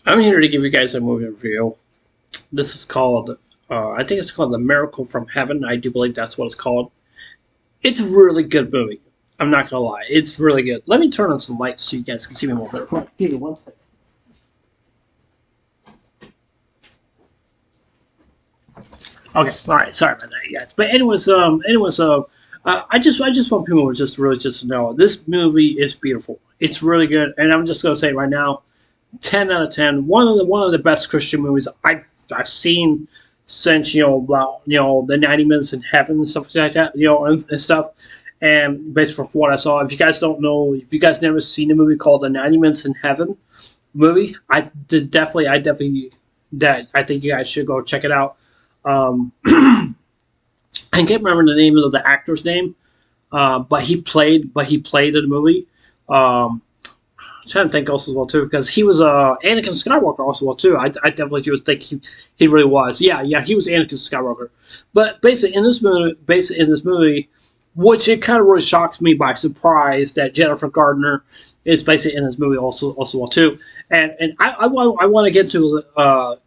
I'm here to give you guys a movie review. This is called, I think it's called The Miracle from Heaven. I do believe that's what it's called. It's a really good movie. I'm not gonna lie, it's really good. Let me turn on some lights so you guys can see me more better. Give me one second. Okay, all right. Sorry about that, you guys. But I just want people to just know this movie is beautiful. It's really good, and I'm just gonna say it right now, 10 out of 10. One of the best Christian movies I've seen since the 90 Minutes in Heaven and stuff like that, and stuff. And based from what I saw, if you guys don't know, if you guys never seen a movie called the 90 Minutes in Heaven movie, I think you guys should go check it out. I can't remember the name of the actor's name, but he played in the movie. I'm trying to think also as well too because he was Anakin Skywalker also well too. I definitely do think he really was. Yeah, he was Anakin Skywalker. But basically in this movie, which it kind of really shocks me by surprise that Jennifer Gardner is basically in this movie also well too. And I want to get to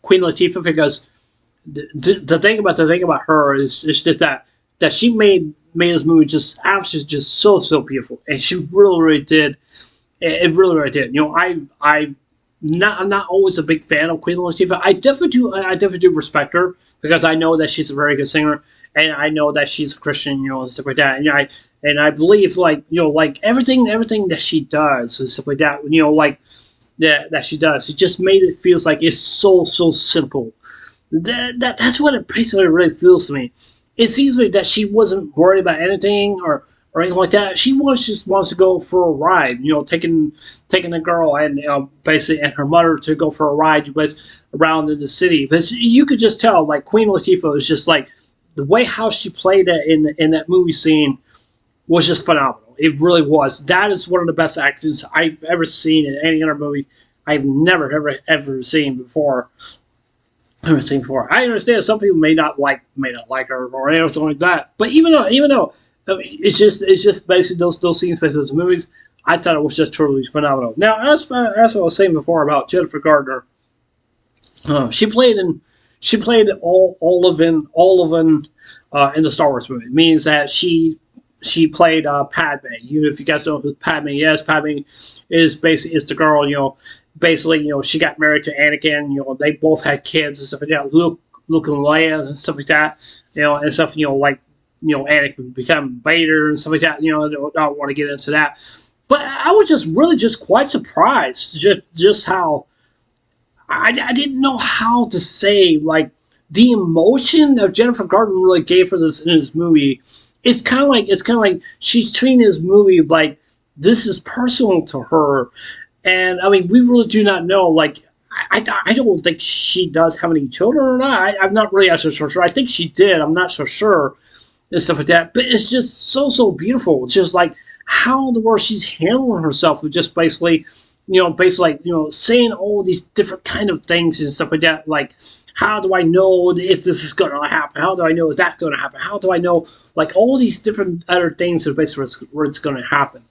Queen Latifah because the thing about her is just that she made this movie just absolutely just so beautiful, and she really did. It really did. I'm not always a big fan of Queen Latifah. I definitely do respect her because I know that she's a very good singer, and I know that she's a Christian, and stuff like that. And I believe like everything that she does and stuff like that. That she does. It just made it feels like it's so simple. That's what it basically really feels to me. It seems like that she wasn't worried about anything or anything like that. She just wants to go for a ride. Taking the girl and basically and her mother to go for a ride around in the city. But you could just tell like Queen Latifah is just like the way how she played that in that movie scene was just phenomenal. It really was. That is one of the best actors I've ever seen in any other movie. I've never ever seen before. Never seen before. I understand some people may not like her or anything like that. But even though it's just basically those scenes, basically those movies. I thought it was just truly phenomenal. Now, as I was saying before about Jennifer Gardner, uh, she played in she played all of in the Star Wars movie. It means that she played Padme. If you guys don't know who Padme is, Padme is the girl. Basically, she got married to Anakin. They both had kids and stuff like that. Luke and Leia and stuff like that. And stuff. Like Anakin become Vader and stuff like that. I don't want to get into that. But I was just really just quite surprised just how I didn't know how to say like the emotion that Jennifer Gardner really gave for this in this movie. It's kind of like she's treating this movie like this is personal to her, and I mean we really do not know like. I don't think she does have any children or not. I'm not really actually so sure. I think she did. I'm not so sure and stuff like that. But it's just so beautiful. It's just like how in the world she's handling herself with just basically like saying all these different kind of things and stuff like that. Like, how do I know if this is going to happen? How do I know if that's going to happen? How do I know like all these different other things that basically where it's going to happen?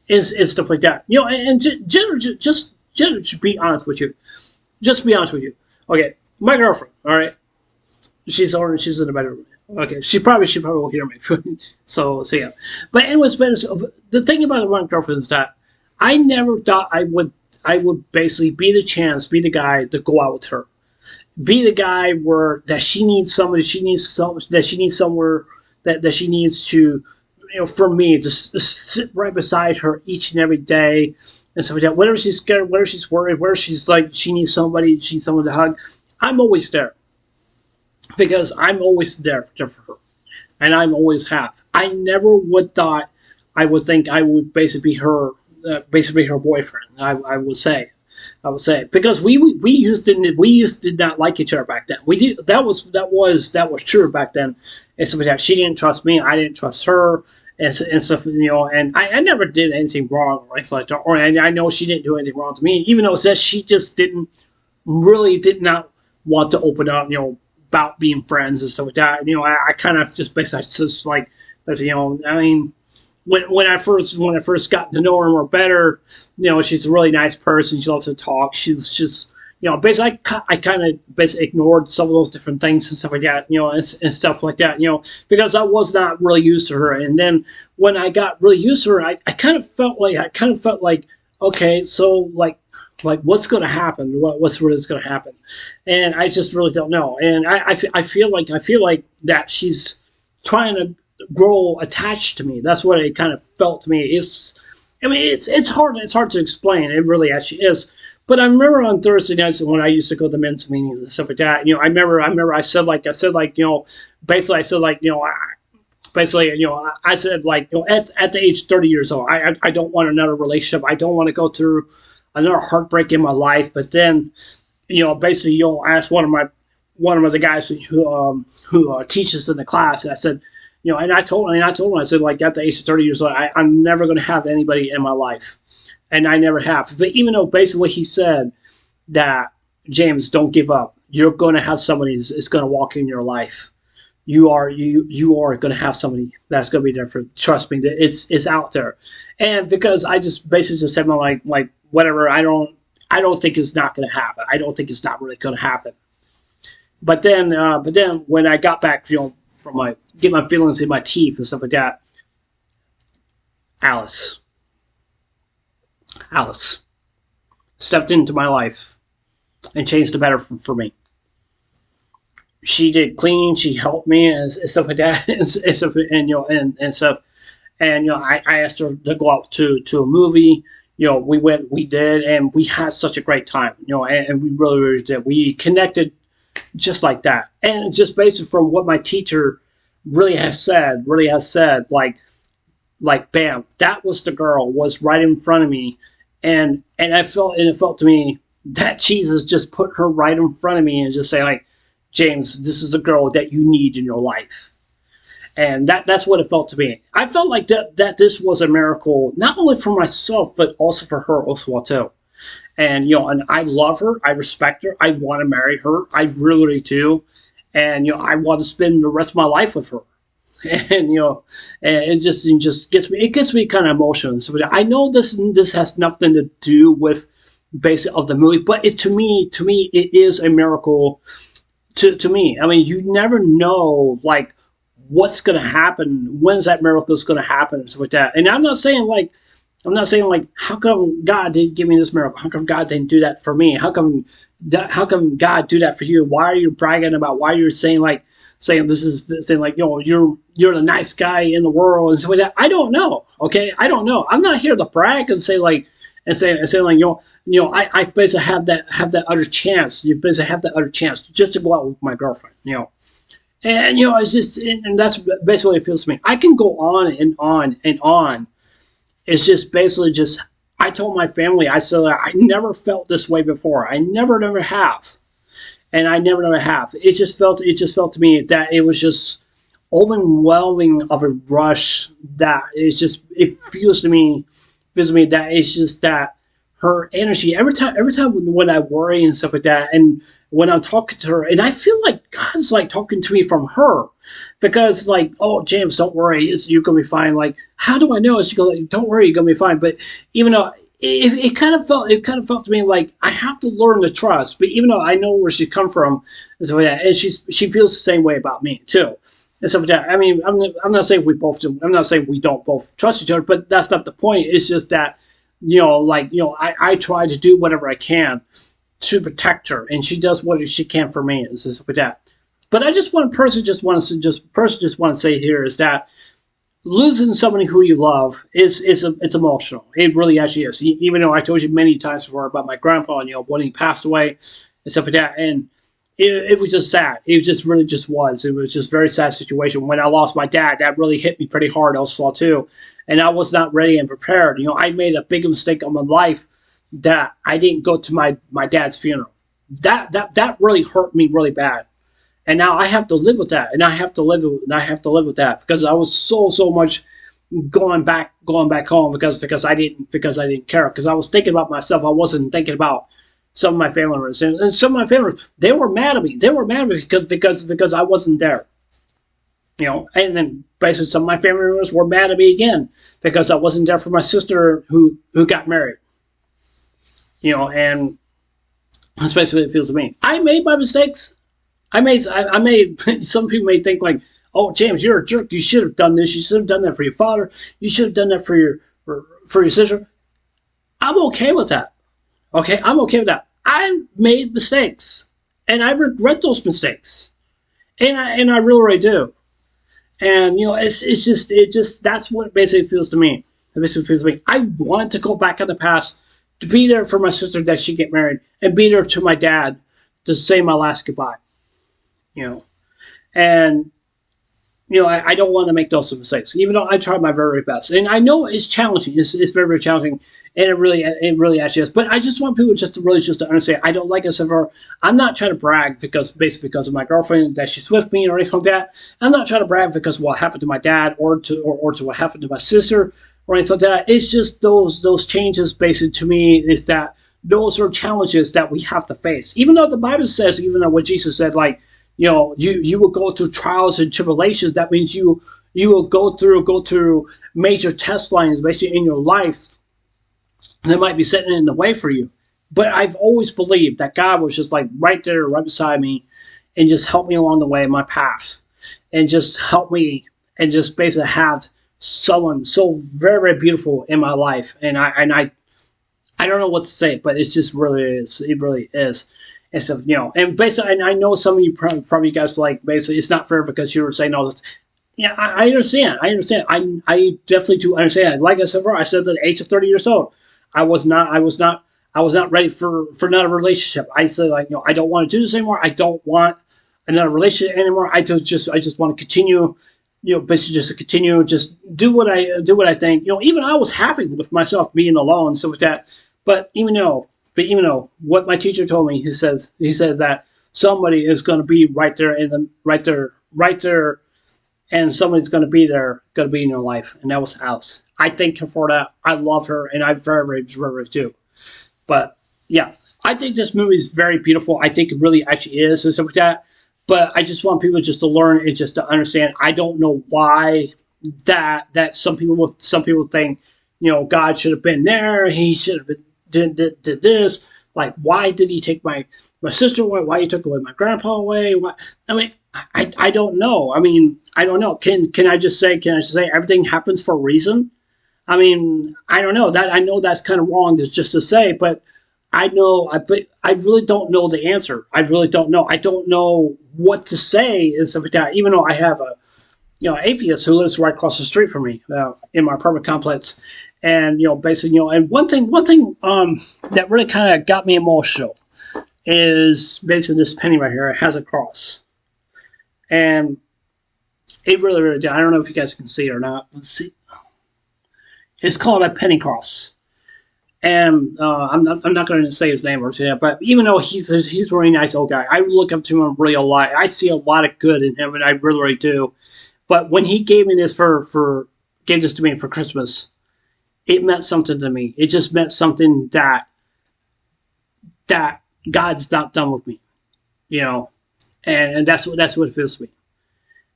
Is stuff like that. And just be honest with you. Just be honest with you. Okay, my girlfriend. All right, she's in the bedroom. Okay, she probably will hear me. So yeah. But anyways, the thing about my girlfriend is that I never thought I would basically be the guy to go out with her, be the guy where that she needs somebody, she needs somewhere that she needs to, for me to sit right beside her each and every day and stuff like that. Whenever she's scared, whenever she's worried, where she's like she needs someone to hug, I'm always there because I'm always there for her, and I'm always have. I never would thought I would think I would basically her boyfriend. I would say because we used did not like each other back then. We did that was true back then. And stuff like that. She didn't trust me. I didn't trust her. And stuff, and I never did anything wrong or anything like that. Or I know she didn't do anything wrong to me, even though that she just did not want to open up, about being friends and stuff like that. I kind of just basically just like, I mean, when I first got to know her more better, she's a really nice person. She loves to talk. She's just basically I kind of basically ignored some of those different things and stuff like that, and stuff like that, because I was not really used to her. And then when I got really used to her, I kind of felt like, okay, so like what's going to happen? What's really going to happen? And I just really don't know. And I feel like that she's trying to grow attached to me. That's what it kind of felt to me. It's hard to explain. It really actually is. But I remember on Thursday nights when I used to go to men's meetings and stuff like that. I said basically I said I said at the age 30 years old, I don't want another relationship. I don't want to go through another heartbreak in my life. But then, basically, ask one of the guys who teaches in the class, and I said, and I told him, I said, like, at the age of 30 years old, I'm never going to have anybody in my life. And I never have. But even though basically what he said, that, James, don't give up. You're going to have somebody that's going to walk in your life. You are going to have somebody that's going to be there for. Trust me, it's out there. And because I just basically just said, like whatever. I don't think it's not going to happen. I don't think it's not really going to happen. But then when I got back, from get my feelings in my teeth and stuff like that, Alice stepped into my life and changed the better for me. She did cleaning, she helped me and stuff like that, and stuff, and stuff. And I asked her to go out to a movie. We did, and we had such a great time. And we really did. We connected just like that, and just based from what my teacher really has said, like bam, that was the girl, was right in front of me. And it felt to me that Jesus just put her right in front of me and just say, like, James, this is a girl that you need in your life. And that's what it felt to me. I felt like that this was a miracle, not only for myself, but also for her as well too. And and I love her, I respect her, I want to marry her, I really do. And I want to spend the rest of my life with her. And and it just gets me kind of emotional. So I know this has nothing to do with basic of the movie, but to me it is a miracle. To me, I mean, you never know like what's going to happen, when's that miracle is going to happen, and stuff like that. And I'm not saying like how come God didn't give me this miracle? How come God didn't do that for me? How come God do that for you? Why are you bragging about? Why you're saying like you're the nice guy in the world and stuff like that? I don't know. Okay, I don't know. I'm not here to brag and say like I basically have that other chance. You basically have that other chance just to go out with my girlfriend. And it's just and that's basically what it feels to me. I can go on and on and on. It's just basically just I told my family, I said I never felt this way before. I never have. And I never have. It just felt to me that it was just overwhelming of a rush, that it feels to me that it's just that her energy every time when I worry and stuff like that, and when I'm talking to her, and I feel like God's like talking to me from her, because like, oh, James, don't worry, you're gonna be fine. Like, how do I know? She goes, like, don't worry, you're gonna be fine. But even though it kind of felt to me like I have to learn to trust. But even though I know where she come from and stuff like that, and she feels the same way about me too. And stuff like that. I mean, I'm not saying we both do. I'm not saying we don't both trust each other, but that's not the point. It's just that I try to do whatever I can to protect her, and she does what she can for me, and stuff like that. But I just want to say here is that losing somebody who you love it's emotional. It really actually is. Even though I told you many times before about my grandpa, when he passed away and stuff like that, and it was just sad. It just really just was. It was just a very sad situation. When I lost my dad, that really hit me pretty hard also too. And I was not ready and prepared. I made a big mistake in my life that I didn't go to my dad's funeral. That really hurt me really bad. And now I have to live with that, and I have to live with that because I was so much going back home because I didn't care, because I was thinking about myself. I wasn't thinking about some of my family members, and some of my family members, they were mad at me. They were mad at me because I wasn't there. And then basically some of my family members were mad at me again because I wasn't there for my sister who got married. And That's basically what it feels to me. I made my mistakes. I made. Some people may think like, "Oh, James, you're a jerk. You should have done this. You should have done that for your father. You should have done that for your sister." I'm okay with that. Okay, I'm okay with that. I made mistakes, and I regret those mistakes, and I really, really do. And it's just that's what it basically feels to me. It basically feels to me. I want to go back in the past to be there for my sister that she get married, and be there to my dad to say my last goodbye. You know, and I don't want to make those mistakes, even though I try my very best. And I know it's challenging. It's very, very challenging, and it really actually is. But I just want people just to really just to understand. I don't like us ever. I'm not trying to brag because basically because of my girlfriend that she's with me or anything like that. I'm not trying to brag because of what happened to my dad or to what happened to my sister or anything like that. It's just those changes basically to me is that those are challenges that we have to face. Even though the Bible says, even though what Jesus said, like you will go through trials and tribulations. That means you will go through major test lines basically in your life that might be sitting in the way for you. But I've always believed that God was just like right there, right beside me, and just help me along the way in my path, and just help me, and just basically have someone so very, very beautiful in my life. And I don't know what to say, but it's just really is. It really is. And stuff, and basically, and I know some of you probably guys like basically it's not fair because you were saying all this. Yeah, I understand. I understand. I definitely do understand. Like I said before, I said at the age of 30 years old, I was not ready for another relationship. I said like, I don't want to do this anymore. I don't want another relationship anymore. I just want to continue, basically just to continue, just do what I think. Even I was happy with myself being alone and stuff like that. But even though what my teacher told me, he said that somebody is going to be right there right there, and somebody's going to be in your life, and that was Alice. I thank her for that. I love her, and I very, very, very, very do. But yeah, I think this movie is very beautiful. I think it really actually is and stuff like that. But I just want people just to learn and just to understand. I don't know why that some people think God should have been there. He should have been did this. Like, why did he take my sister away? Why he took away my grandpa away? Why? I mean, I don't know. I mean, I don't know. Can I just say everything happens for a reason? I mean, I don't know. That I know that's kind of wrong just to say, but but I really don't know the answer. I really don't know. I don't know what to say and stuff like that. Even though I have a atheist who lives right across the street from me in my apartment complex, and basically and one thing that really kind of got me emotional is basically this penny right here. It has a cross, and it really, really did. I don't know if you guys can see it or not. Let's see. It's called a penny cross. And I'm not going to say his name or anything, but even though he's a really nice old guy, I look up to him really a lot. I see a lot of good in him, and I really, really do. But when he gave me this gave this to me for Christmas, it meant something to me. It just meant something that God's not done with me, and that's what it feels to me,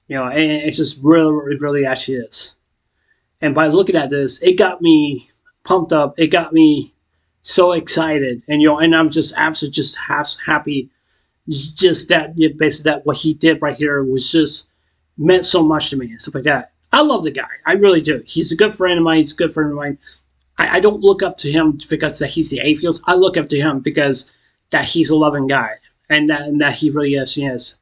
and it just really, it really actually is. And by looking at this, it got me pumped up. It got me so excited, and I'm just absolutely just happy. Just that, basically, that what he did right here was just meant so much to me and stuff like that. I love the guy. I really do. He's a good friend of mine. He's a good friend of mine. I don't look up to him because that he's the atheist. I look up to him because that he's a loving guy, and that he really is. Yes.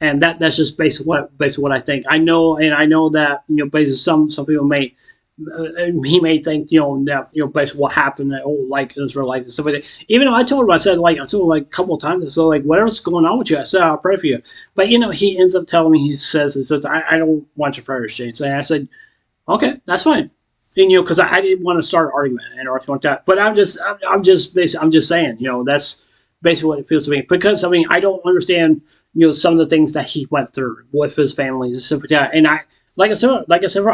And that's just basically what I think. I know that basically some people he may think that basically what happened that like Israel like stuff like that. Even though I told him I told him like a couple of times, so like whatever's going on with you, I said I'll pray for you. But he ends up telling me he says I don't want your prayers, James. And I said okay, that's fine. And because I didn't want to start an argument and or anything like that. But I'm just basically I'm just saying that's basically what it feels to me, because I mean I don't understand some of the things that he went through with his family and stuff like that. And I like I said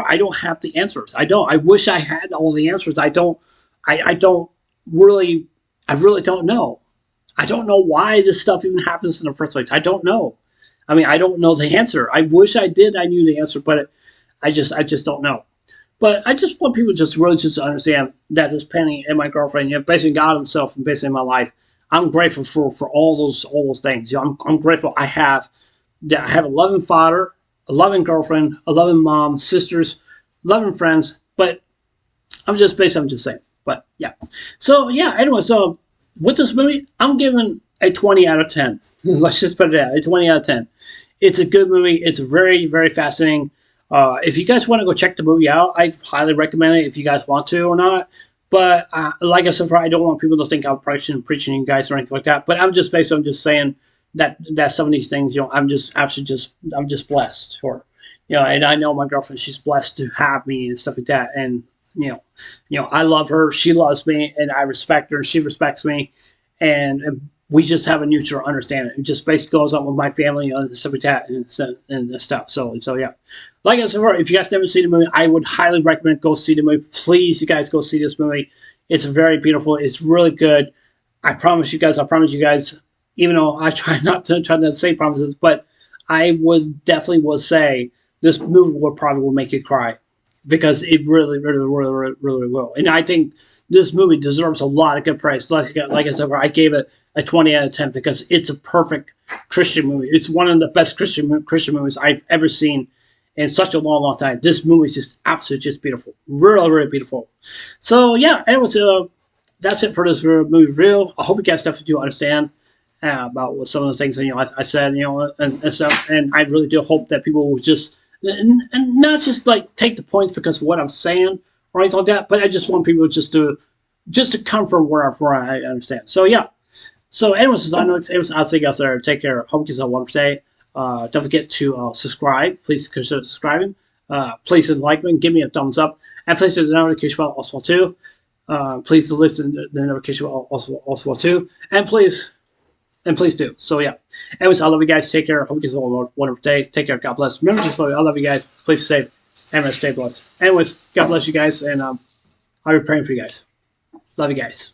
I don't have the answers. I don't. I wish I had all the answers. I don't. I don't really. I really don't know. I don't know why this stuff even happens in the first place. I don't know. I mean, I don't know the answer. I wish I did. I knew the answer, but I just don't know. But I just want people just really just to understand that this Penny and my girlfriend, basically God himself and basically my life, I'm grateful for all those things. You know, I'm grateful I have a loving father, a loving girlfriend, a loving mom, sisters, loving friends. But I'm just saying. But yeah. So yeah. Anyway, so with this movie, I'm giving a 20 out of 10. Let's just put it out, a 20 out of 10. It's a good movie. It's very, very fascinating. If you guys want to go check the movie out, I highly recommend it if you guys want to or not. But like I said, I don't want people to think I'm preaching to you guys or anything like that. But I'm just saying that some of these things, you know, I'm just blessed for, you know, and I know my girlfriend, she's blessed to have me and stuff like that. And you know, I love her, she loves me, and I respect her, she respects me, and we just have a mutual understanding. It just basically goes on with my family and stuff like that, and stuff. So yeah, like I said, if you guys never seen the movie, I would highly recommend go see the movie. Please, you guys, go see this movie. It's very beautiful. It's really good. I promise you guys. I promise you guys. Even though I try not to say promises, but I would definitely will say this movie will probably will make you cry because it really will. And I think this movie deserves a lot of good praise. Like I said, I gave it a 20 out of 10 because it's a perfect Christian movie. It's one of the best Christian movies I've ever seen in such a long time. This movie is just absolutely just beautiful. Really beautiful. So yeah, anyways, that's it for this movie review. I hope you guys definitely do understand about what some of the things that, you know, I said, you know, and stuff. And I really do hope that people will just and not just like take the points because of what I'm saying or anything like that, but I just want people just to come from where I understand. So yeah. So anyways, I'll see you guys there. Take care. Hope you guys have a wonderful day. Don't forget to subscribe. Please consider subscribing. Please like me, give me a thumbs up, and please hit the notification bell also too. Please listen to the notification bell also too, and please do. So yeah. Anyways, I love you guys. Take care. Hope you guys have a wonderful day. Take care. God bless. Remember, just love you. I love you guys. Please stay safe and stay blessed. Anyways, God bless you guys, and I'll be praying for you guys. Love you guys.